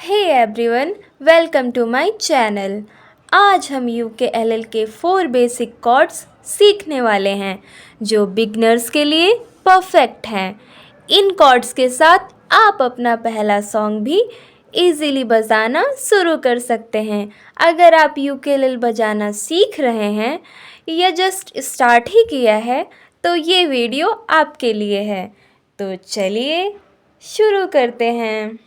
Hey everyone, welcome to my channel. आज हम यूकेएलएल के 4 बेसिक कॉर्ड्स सीखने वाले हैं जो बिगनर्स के लिए परफेक्ट हैं। इन कॉर्ड्स के साथ आप अपना पहला सॉन्ग भी इजीली बजाना शुरू कर सकते हैं। अगर आप यूकेएलएल बजाना सीख रहे हैं या जस्ट स्टार्ट ही किया है तो ये वीडियो आपके लिए है। तो चलिए शुरू करते हैं।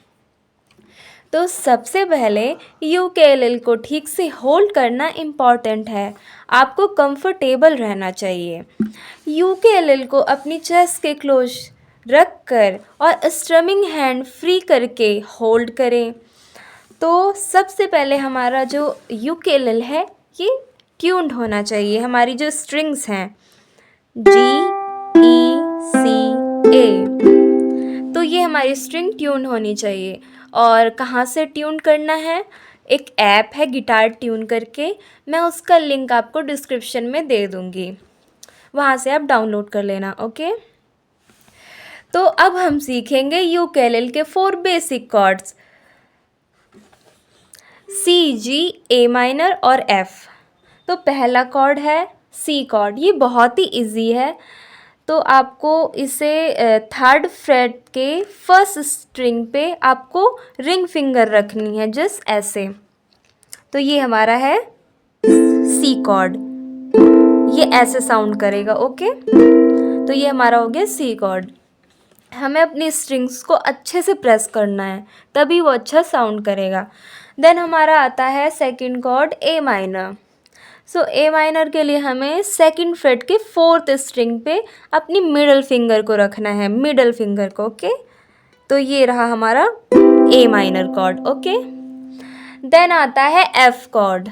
तो सबसे पहले यूकेएलएल को ठीक से होल्ड करना इम्पॉर्टेंट है। आपको कंफर्टेबल रहना चाहिए। यूकेएलएल को अपनी चेस्ट के क्लोज रख कर और स्ट्रमिंग हैंड फ्री करके होल्ड करें। तो सबसे पहले हमारा जो यूकेएलएल है ये ट्यून्ड होना चाहिए। हमारी जो स्ट्रिंग्स हैं G, E, C, A, तो ये हमारी स्ट्रिंग ट्यून होनी चाहिए। और कहाँ से ट्यून करना है, एक ऐप है गिटार ट्यून करके, मैं उसका लिंक आपको डिस्क्रिप्शन में दे दूँगी, वहाँ से आप डाउनलोड कर लेना। ओके, तो अब हम सीखेंगे यूकेएलएल के 4 basic chords C, G, A minor और एफ। तो पहला कॉर्ड है सी कॉर्ड। ये बहुत ही इजी है। तो आपको इसे 3rd फ्रेट के फर्स्ट स्ट्रिंग पे आपको रिंग फिंगर रखनी है, जस्ट ऐसे। तो ये हमारा है सी कॉर्ड, ये ऐसे साउंड करेगा। ओके, तो ये हमारा हो गया सी कॉर्ड। हमें अपनी स्ट्रिंग्स को अच्छे से प्रेस करना है, तभी वो अच्छा साउंड करेगा। देन हमारा आता है second chord A minor. So A minor के लिए हमें 2nd फ्रेट के 4th स्ट्रिंग पे अपनी मिडल फिंगर को रखना है, मिडल फिंगर को। ओके, तो ये रहा हमारा A minor chord. Okay, then आता है एफ कॉर्ड।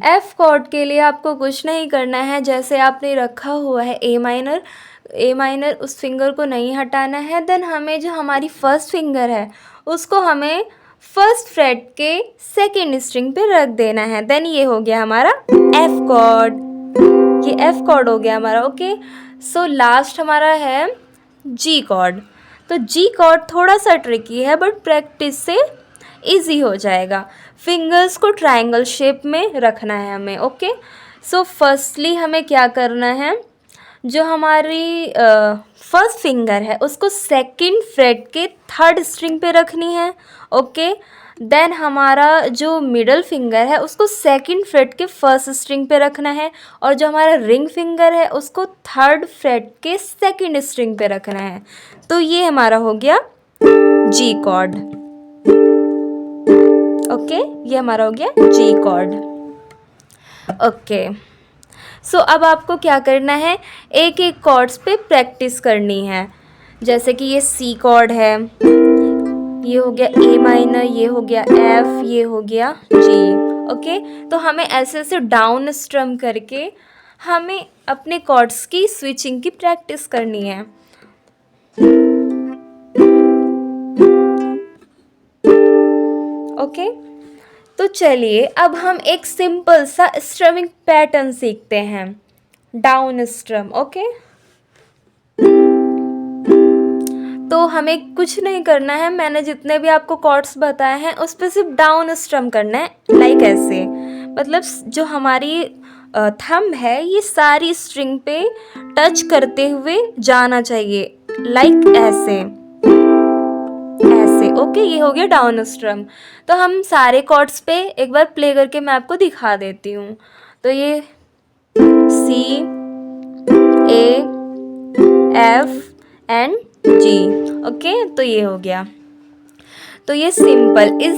एफ कॉर्ड के लिए आपको कुछ नहीं करना है, जैसे आपने रखा हुआ है ए माइनर उस फिंगर को नहीं हटाना है। देन हमें जो हमारी फर्स्ट फिंगर है उसको हमें 1st फ्रेट के 2nd स्ट्रिंग पे रख देना है। देन ये हो गया हमारा एफ कॉर्ड, ये एफ कॉर्ड हो गया हमारा। ओके, सो लास्ट हमारा है जी कॉर्ड। तो जी कॉर्ड थोड़ा सा ट्रिकी है, बट प्रैक्टिस से इजी हो जाएगा। फिंगर्स को ट्रायंगल शेप में रखना है हमें। ओके, सो फर्स्टली हमें क्या करना है, जो हमारी फर्स्ट फिंगर है उसको 2nd फ्रेट के 3rd स्ट्रिंग पे रखनी है। ओके, देन हमारा जो मिडल फिंगर है उसको 2nd फ्रेट के 1st स्ट्रिंग पे रखना है, और जो हमारा रिंग फिंगर है उसको 3rd फ्रेट के 2nd स्ट्रिंग पे रखना है। तो ये हमारा हो गया जी कॉर्ड। ओके, ये हमारा हो गया जी कॉर्ड। ओके, सो अब आपको क्या करना है, एक एक कॉर्ड्स पे प्रैक्टिस करनी है। जैसे कि ये सी कॉर्ड है, ये हो गया ए माइनर, ये हो गया एफ, ये हो गया जी। ओके, तो हमें ऐसे ऐसे डाउन स्ट्रम करके हमें अपने कॉर्ड्स की स्विचिंग की प्रैक्टिस करनी है। ओके, तो चलिए अब हम एक सिंपल सा स्ट्रमिंग पैटर्न सीखते हैं, डाउन स्ट्रम। ओके, तो हमें कुछ नहीं करना है, मैंने जितने भी आपको कॉर्ड्स बताए हैं उस पर सिर्फ डाउन स्ट्रम करना है, लाइक ऐसे। मतलब जो हमारी थंब है ये सारी स्ट्रिंग पे टच करते हुए जाना चाहिए, लाइक ऐसे ऐसे। ओके, ये हो गया डाउन स्ट्रम। तो हम सारे कॉर्ड्स पे एक बार प्ले करके मैं आपको दिखा देती हूँ। तो ये सी, ए, एफ एंड जी। ओके, तो ये हो गया। तो ये सिंपल इस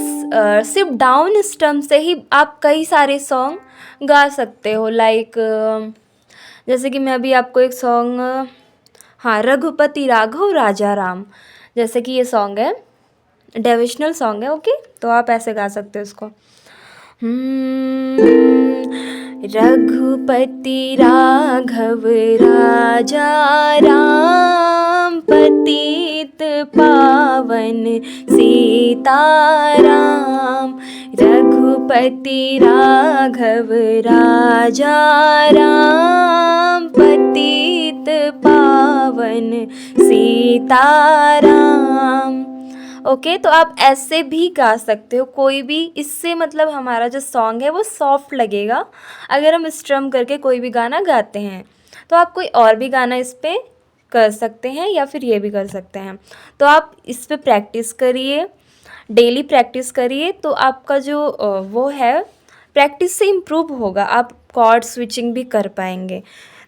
सिर्फ डाउन स्ट्रम से ही आप कई सारे सॉन्ग गा सकते हो। लाइक जैसे कि मैं अभी आपको एक सॉन्ग, हाँ, रघुपति राघव राजा राम, जैसे कि ये सॉन्ग है, डिवोशनल सॉन्ग है। ओके, तो आप ऐसे गा सकते हो इसको। रघुपति राघव राजा राम, पतित पावन सीताराम। रघुपति राघव राजा राम, पतित पावन सीताराम। ओके, तो आप ऐसे भी गा सकते हो कोई भी, इससे मतलब हमारा जो सॉन्ग है वो सॉफ्ट लगेगा अगर हम स्ट्रम करके कोई भी गाना गाते हैं। तो आप कोई और भी गाना इस पे कर सकते हैं या फिर ये भी कर सकते हैं। तो आप इस पे प्रैक्टिस करिए, डेली प्रैक्टिस करिए, तो आपका जो वो है प्रैक्टिस से इम्प्रूव होगा, आप कॉर्ड स्विचिंग भी कर पाएंगे।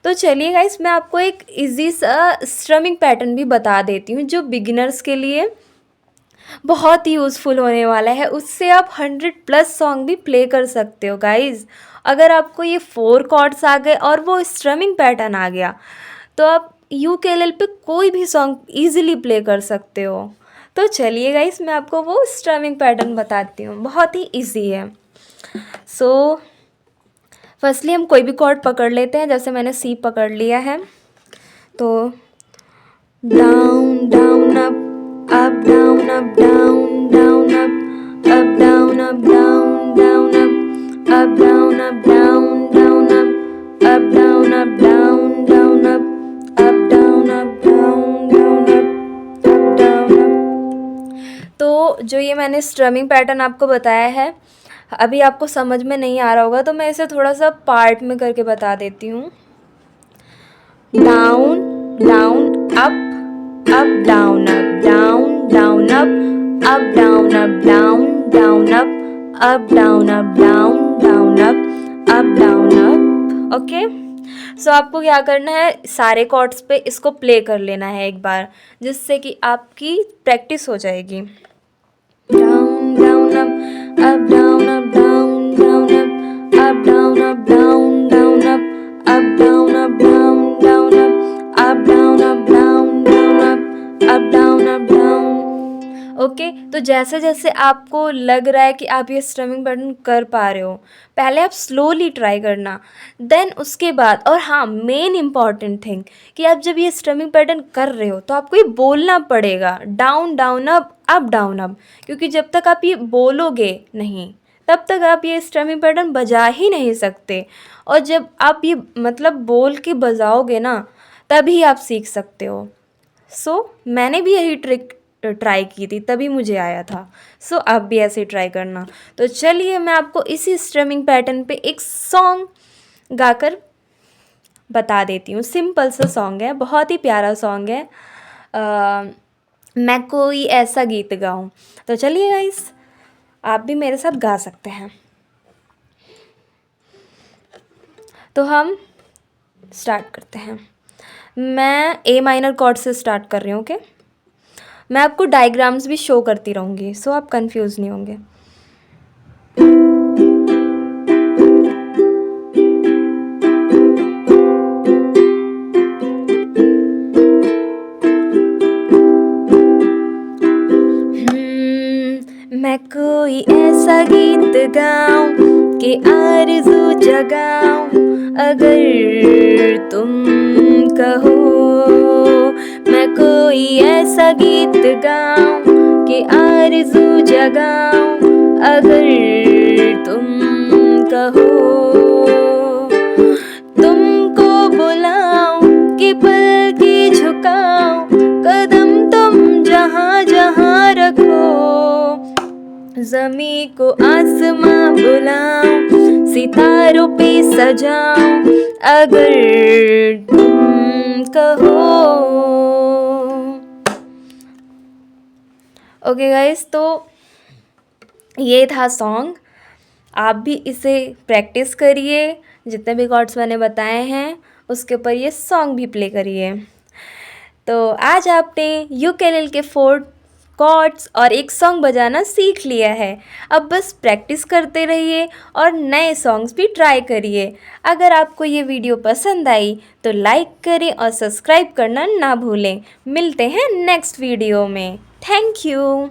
तो चलिए गाइस, मैं आपको एक इजी सा स्ट्रमिंग पैटर्न भी बता देती हूँ जो बिगिनर्स के लिए बहुत ही यूज़फुल होने वाला है। उससे आप 100+ सॉन्ग भी प्ले कर सकते हो गाइस। अगर आपको ये 4 कॉर्ड्स आ गए और वो स्ट्रमिंग पैटर्न आ गया तो आप यूकेलेले पे कोई भी सॉन्ग ईजिली प्ले कर सकते हो। तो चलिए गाइस, मैं आपको वो स्ट्रमिंग पैटर्न बताती हूँ, बहुत ही ईजी है। सो फर्स्टली हम कोई भी कॉर्ड पकड़ लेते हैं, जैसे मैंने सी पकड़ लिया है। तो down down up down up down down up down up down down up down up down down up down up down down up down up down down up down up. तो जो ये मैंने स्ट्रमिंग पैटर्न आपको बताया है, अभी आपको समझ में नहीं आ रहा होगा तो मैं इसे थोड़ा सा पार्ट में करके बता देती हूँ। Down down up down down down up down down up down down up. Okay, so आपको क्या करना है, सारे कॉर्ड्स पे इसको प्ले कर लेना है एक बार, जिससे कि आपकी प्रैक्टिस हो जाएगी। Down down up down down up down down down up down down up down. Okay, तो जैसे जैसे आपको लग रहा है कि आप ये स्ट्रमिंग पैटर्न कर पा रहे हो, पहले आप स्लोली ट्राई करना, देन उसके बाद, और हाँ, मेन इम्पॉर्टेंट थिंग कि आप जब ये स्ट्रमिंग पैटर्न कर रहे हो तो आपको ये बोलना पड़ेगा, down down up down up, क्योंकि जब तक आप ये बोलोगे नहीं तब तक आप ये स्ट्रमिंग पैटर्न बजा ही नहीं सकते। और जब आप ये मतलब बोल के बजाओगे ना, तभी आप सीख सकते हो। सो मैंने भी यही ट्रिक ट्राई की थी, तभी मुझे आया था। सो आप भी ऐसे ट्राई करना। तो चलिए, मैं आपको इसी स्ट्रमिंग पैटर्न पे एक सॉन्ग गाकर बता देती हूँ। सिंपल सा सॉन्ग है, बहुत ही प्यारा सॉन्ग है। मैं कोई ऐसा गीत गाऊँ। तो चलिए गाइस, आप भी मेरे साथ गा सकते हैं। तो हम स्टार्ट करते हैं। मैं ए माइनर कॉर्ड से स्टार्ट कर रही हूँ। ओके, मैं आपको डायग्राम्स भी शो करती रहूँगी, सो आप कंफ्यूज नहीं होंगे। मैं कोई ऐसा गीत गाऊं कि आरज़ू जगाऊं, अगर तुम कहो। मैं कोई ऐसा गीत गाऊं कि आरज़ू जगाऊं, अगर तुम कहो। तुमको बुलाऊं कि पलकें झुकाऊं, कदम तुम जहाँ जहाँ रखो। ज़मीं को आसमां बुलाऊं, सितारों पे सजाऊं, अगर तुम कहो। ओके गाइस, तो ये था सॉन्ग। आप भी इसे प्रैक्टिस करिए, जितने भी कॉर्ड्स मैंने बताए हैं उसके ऊपर ये सॉन्ग भी प्ले करिए। तो आज आपने यूकेलेले के 4 कॉर्ड्स और एक सॉन्ग बजाना सीख लिया है। अब बस प्रैक्टिस करते रहिए और नए सॉन्ग्स भी ट्राई करिए। अगर आपको ये वीडियो पसंद आई तो लाइक करें और सब्सक्राइब करना ना भूलें। मिलते हैं नेक्स्ट वीडियो में। Thank you.